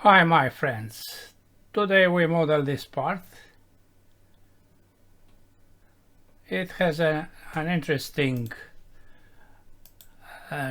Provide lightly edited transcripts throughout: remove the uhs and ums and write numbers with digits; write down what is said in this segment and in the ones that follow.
Hi my friends, today we model this part. It has an interesting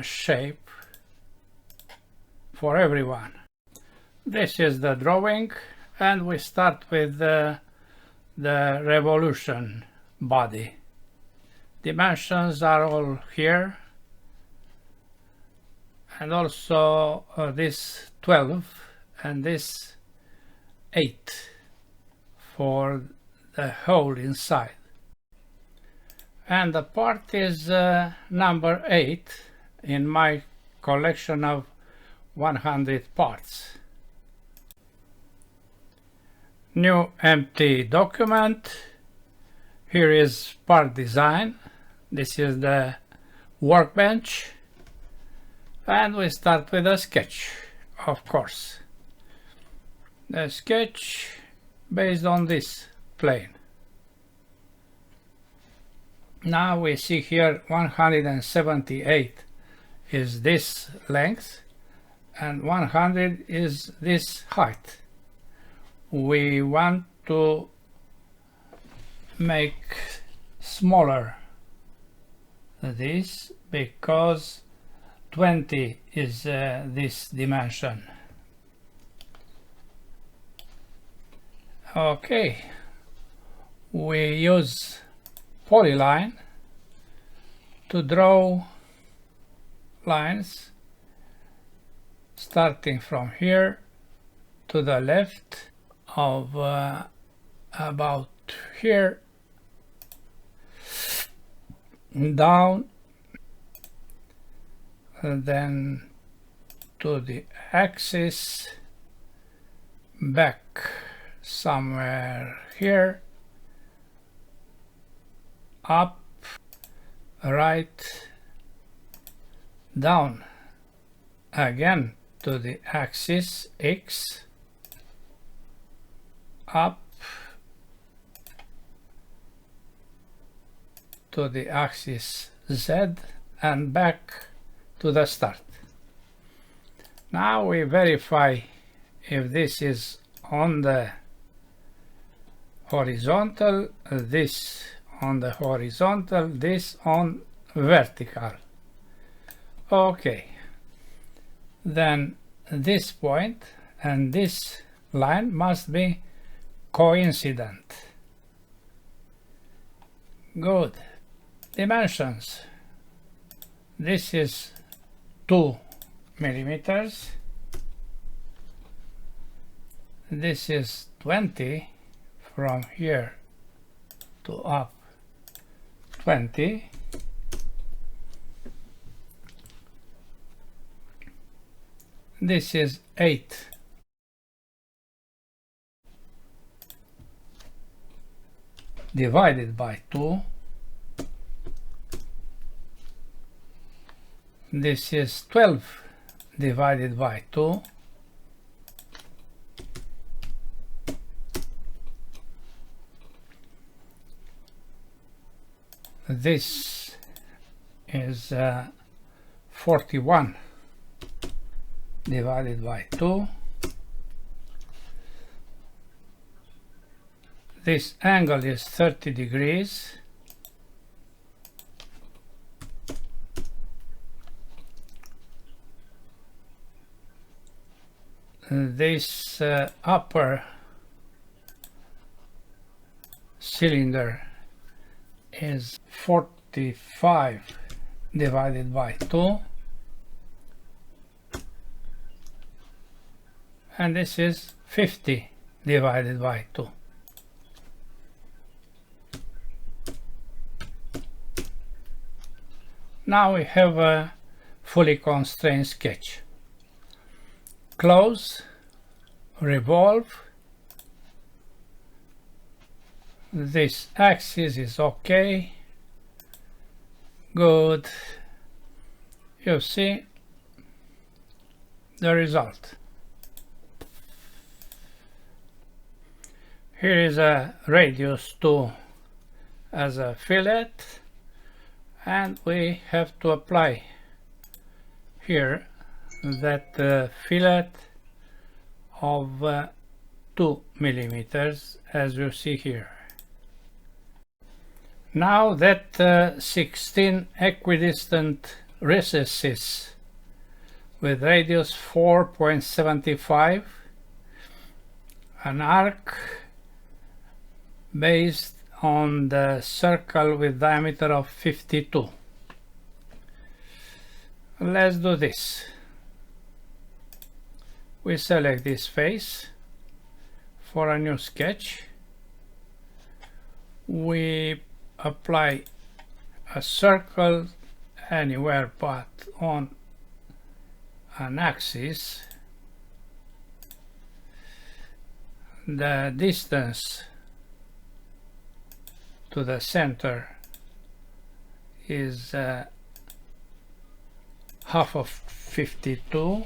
shape for everyone. This is the drawing and we start with the revolution body. Dimensions are all here, and also this 12 and this 8 for the hole inside. And the part is number 8 in my collection of 100 parts. New empty document. Here is part design. This is the workbench. And we start with a sketch, of course. The sketch based on this plane. Now we see here 178 is this length and 100 is this height. We want to make smaller this because 20 is this dimension. Okay, we use polyline to draw lines starting from here to the left of about here down, and then to the axis, back somewhere here, up, right, down again to the axis X, up to the axis Z, and back to the start. Now we verify if this is on the horizontal, this on the horizontal, this on vertical. Okay, then this point and this line must be coincident. Good. Dimensions. This is 2 millimeters. This is 20 from here to up 20. This is 8. Divided by 2. This is 12 divided by 2. This is 41 divided by 2. This angle is 30 degrees. This upper cylinder is 45 divided by 2, and this is 50 divided by 2. Now we have a fully constrained sketch. Close, revolve. This axis is okay. Good. You see the result. Here is a radius 2 as a fillet, and we have to apply here that fillet of 2 millimeters, as you see here. Now that 16 equidistant recesses with radius 4.75, an arc based on the circle with diameter of 52. Let's do this. We select this face for a new sketch. We apply a circle anywhere but on an axis. The distance to the center is half of 52.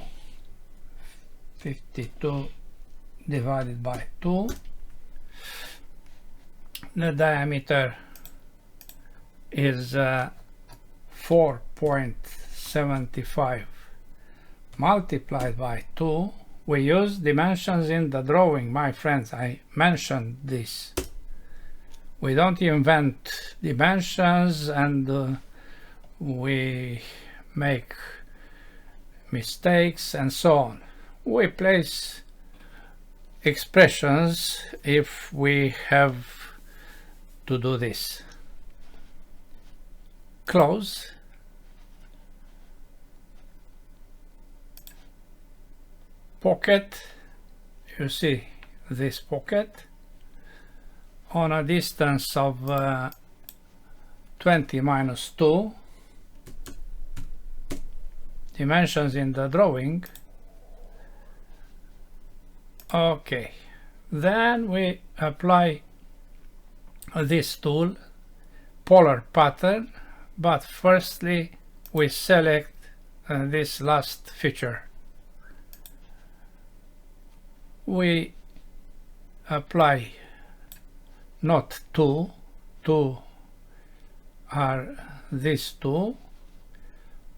52 divided by 2. The diameter is 4.75 multiplied by 2. We use dimensions in the drawing, my friends. I mentioned this. We don't invent dimensions, and we make mistakes and so on. We place expressions if we have to do this. Close. Pocket. You see this pocket on a distance of 20 minus 2. Dimensions in the drawing. Okay, then we apply this tool, polar pattern, but firstly we select this last feature. We apply not 2 are these two,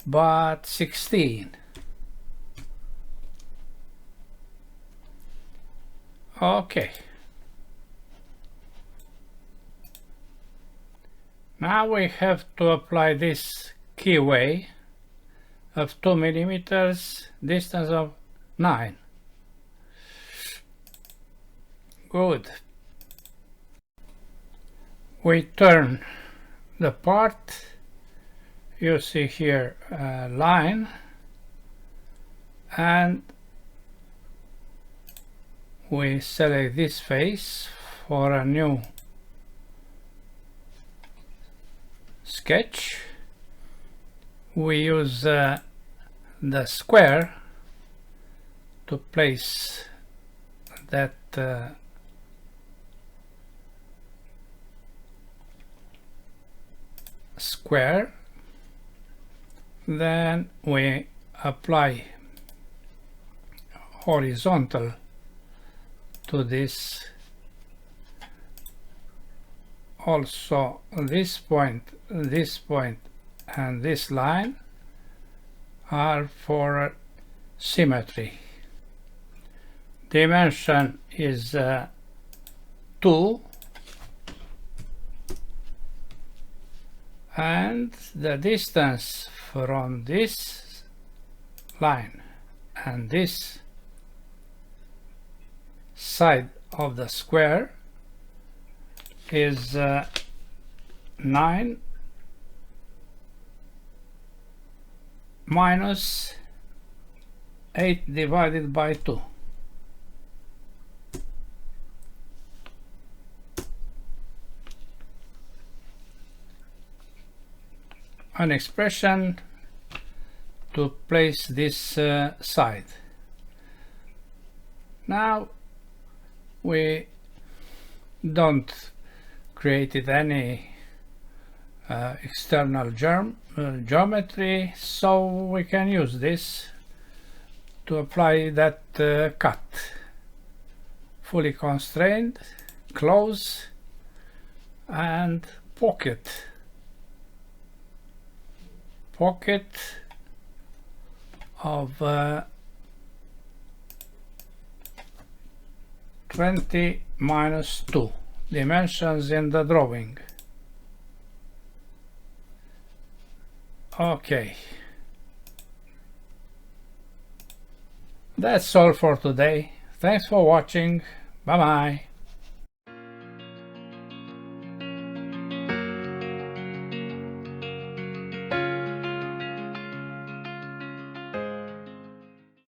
but 16. Okay. Now we have to apply this keyway of 2 millimeters, distance of 9. Good. We turn the part. You see here a line, and we select this face for a new sketch. We use the square to place that square. Then we apply horizontal to this. Also this point, and this line are for symmetry. Dimension is 2, and the distance from this line and this side of the square is 9 minus 8 divided by 2. An expression to place this side. Now we don't create any external geometry, so we can use this to apply that cut. Fully constrained, close, and pocket. Pocket of 20 minus 2 dimensions in the drawing. Okay, that's all for today. Thanks for watching. Bye bye.